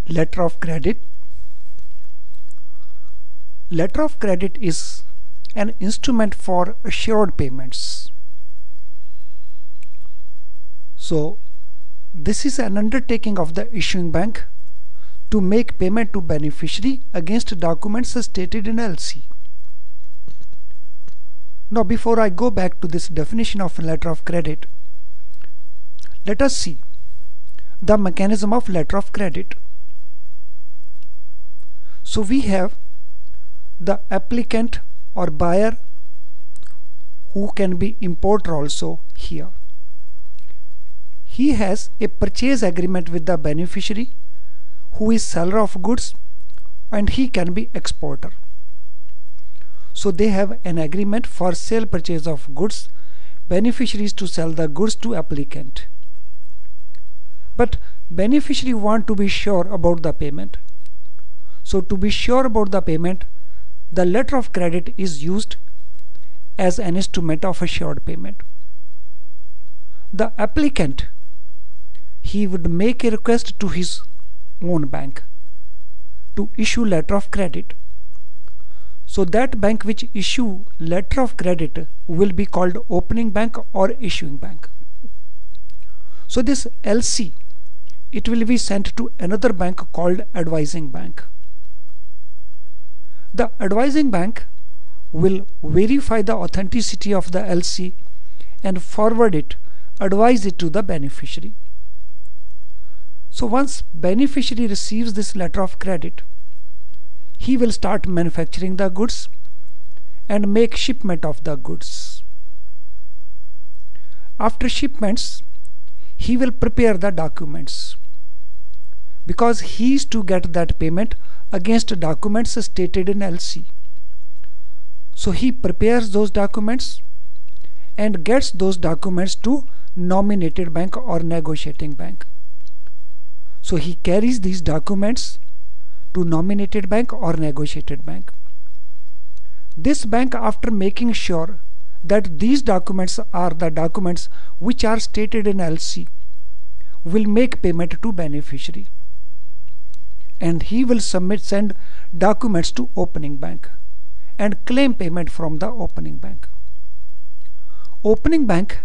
Letter of credit. Letter of credit is an instrument for assured payments. So this is an undertaking of the issuing bank to make payment to beneficiary against documents stated in LC. Now before I go back to this definition of letter of credit, let us see the mechanism of letter of credit. So we have the applicant or buyer, who can be importer also here. He has a purchase agreement with the beneficiary, who is seller of goods, and he can be exporter. So they have an agreement for sale purchase of goods, beneficiaries to sell the goods to applicant. But beneficiary want to be sure about the payment. So to be sure about the payment, the letter of credit is used as an instrument of assured payment. The applicant, he would make a request to his own bank to issue letter of credit. So that bank which issue letter of credit will be called opening bank or issuing bank. So this LC, it will be sent to another bank called advising bank. The advising bank will verify the authenticity of the LC and forward it, advise it to the beneficiary. So once beneficiary receives this letter of credit, he will start manufacturing the goods and make shipment of the goods. After shipments, he will prepare the documents, because he is to get that payment against documents stated in LC. So he prepares those documents and gets those documents to nominated bank or negotiating bank. So he carries these documents to nominated bank or negotiated bank. This bank, after making sure that these documents are the documents which are stated in LC, will make payment to beneficiary, and he will send documents to opening bank and claim payment from the opening bank. Opening bank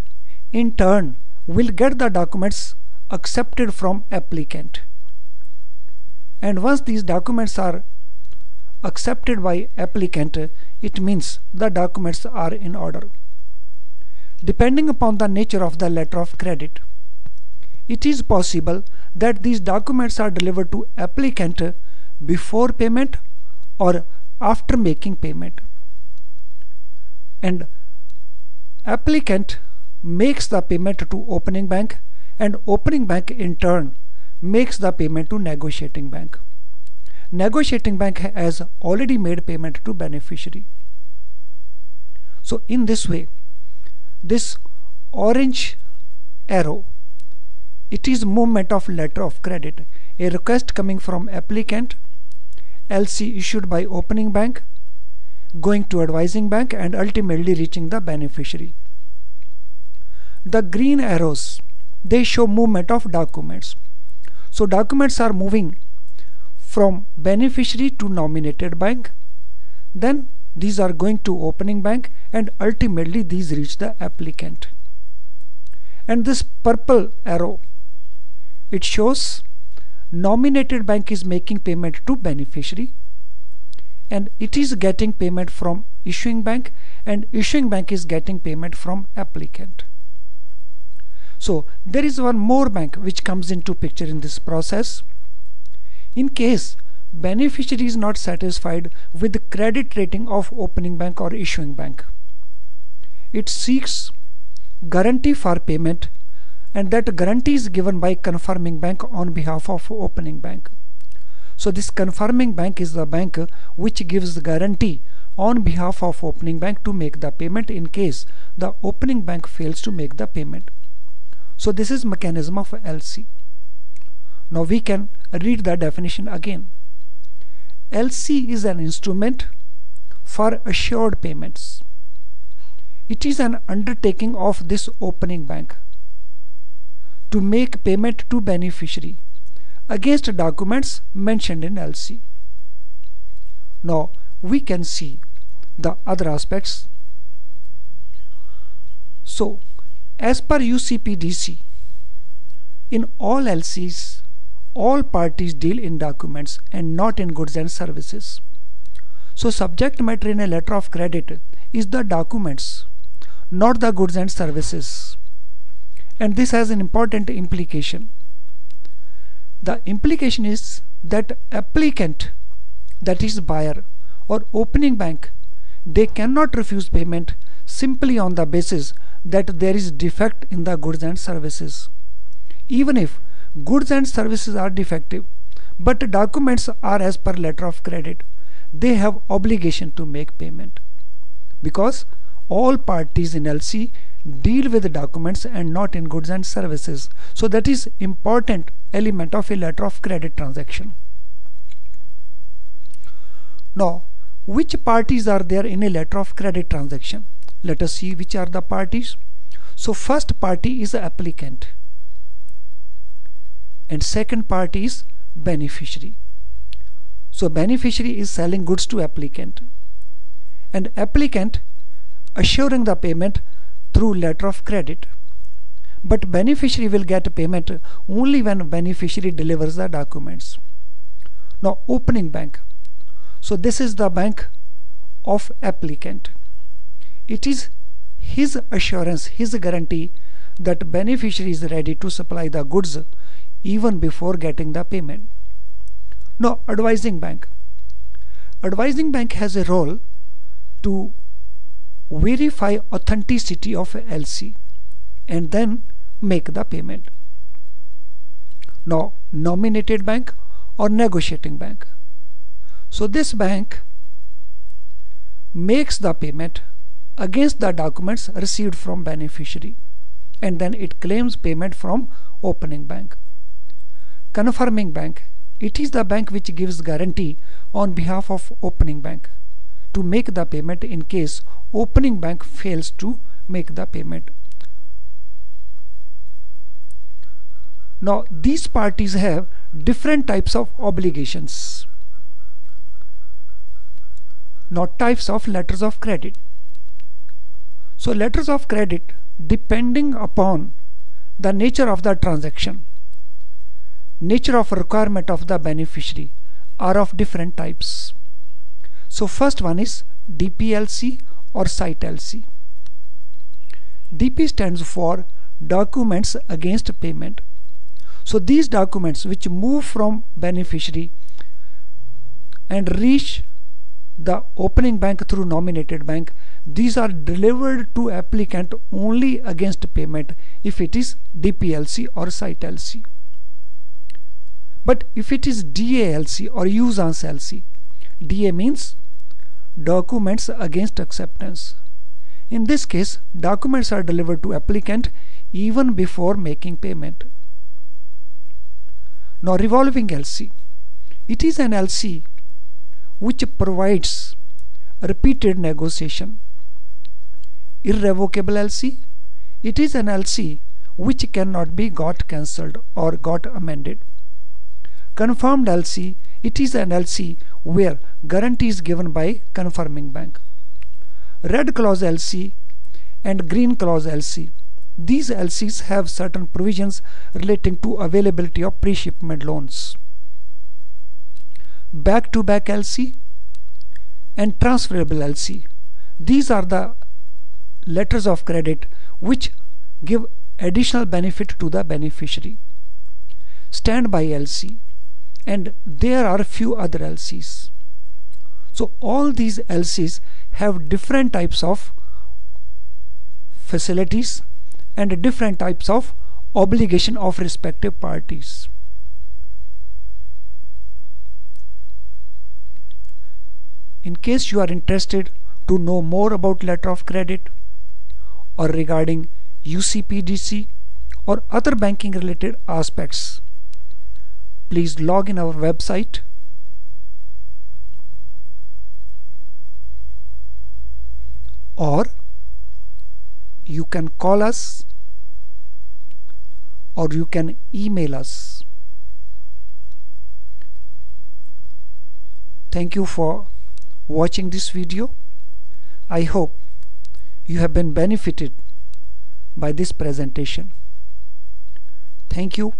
in turn will get the documents accepted from applicant, and once these documents are accepted by applicant, it means the documents are in order. Depending upon the nature of the letter of credit, it is possible that these documents are delivered to applicant before payment or after making payment, and applicant makes the payment to opening bank, and opening bank in turn makes the payment to negotiating bank. Negotiating bank has already made payment to beneficiary. So in this way, this orange arrow, it is movement of letter of credit, a request coming from applicant, LC issued by opening bank, going to advising bank, and ultimately reaching the beneficiary. The green arrows, they show movement of documents. So documents are moving from beneficiary to nominated bank, then these are going to opening bank, and ultimately these reach the applicant. And this purple arrow, it shows nominated bank is making payment to beneficiary, and it is getting payment from issuing bank, and issuing bank is getting payment from applicant. So there is one more bank which comes into picture in this process. In case beneficiary is not satisfied with the credit rating of opening bank or issuing bank, it seeks guarantee for payment, and that guarantee is given by confirming bank on behalf of opening bank. So this confirming bank is the bank which gives the guarantee on behalf of opening bank to make the payment in case the opening bank fails to make the payment. So this is mechanism of LC. Now we can read the definition again. LC is an instrument for assured payments. It is an undertaking of this opening bank to make payment to beneficiary against documents mentioned in LC. Now we can see the other aspects. So as per UCPDC, in all LCs, all parties deal in documents and not in goods and services. So subject matter in a letter of credit is the documents, not the goods and services. And this has an important implication. The implication is that applicant, that is buyer or opening bank, they cannot refuse payment simply on the basis that there is defect in the goods and services. Even if goods and services are defective but documents are as per letter of credit, they have obligation to make payment, because all parties in LC deal with documents and not in goods and services. So that is important element of a letter of credit transaction. Now which parties are there in a letter of credit transaction? Let us see which are the parties. So first party is the applicant and second party is beneficiary. So beneficiary is selling goods to applicant and applicant assuring the payment through letter of credit, but beneficiary will get payment only when beneficiary delivers the documents. Now opening bank, so this is the bank of applicant. It is his assurance, his guarantee that beneficiary is ready to supply the goods even before getting the payment. Now advising bank, advising bank has a role to verify authenticity of LC and then make the payment. Now nominated bank or negotiating bank, so this bank makes the payment against the documents received from beneficiary and then it claims payment from opening bank. Confirming bank, it is the bank which gives guarantee on behalf of opening bank to make the payment in case opening bank fails to make the payment. Now these parties have different types of obligations. Now types of letters of credit. So letters of credit, depending upon the nature of the transaction, nature of requirement of the beneficiary, are of different types. So first one is DPLC or Site LC. DP stands for documents against payment. So these documents which move from beneficiary and reach the opening bank through nominated bank, these are delivered to applicant only against payment if it is DPLC or Site LC. But if it is DALC or Usance LC, DA means documents against acceptance. In this case, documents are delivered to applicant even before making payment. Now revolving LC, it is an LC which provides repeated negotiation. Irrevocable LC, it is an LC which cannot be got cancelled or got amended. Confirmed LC, it is an LC where guarantee is given by confirming bank. Red clause LC and green clause LC, these LCs have certain provisions relating to availability of pre-shipment loans. Back-to-back LC and transferable LC, these are the letters of credit which give additional benefit to the beneficiary. Standby LC, and there are few other LCs. So all these LCs have different types of facilities and different types of obligation of respective parties. In case you are interested to know more about letter of credit or regarding UCPDC or other banking related aspects, please log in our website or you can call us, or you can email us. Thank you for watching this video. I hope you have been benefited by this presentation. Thank you.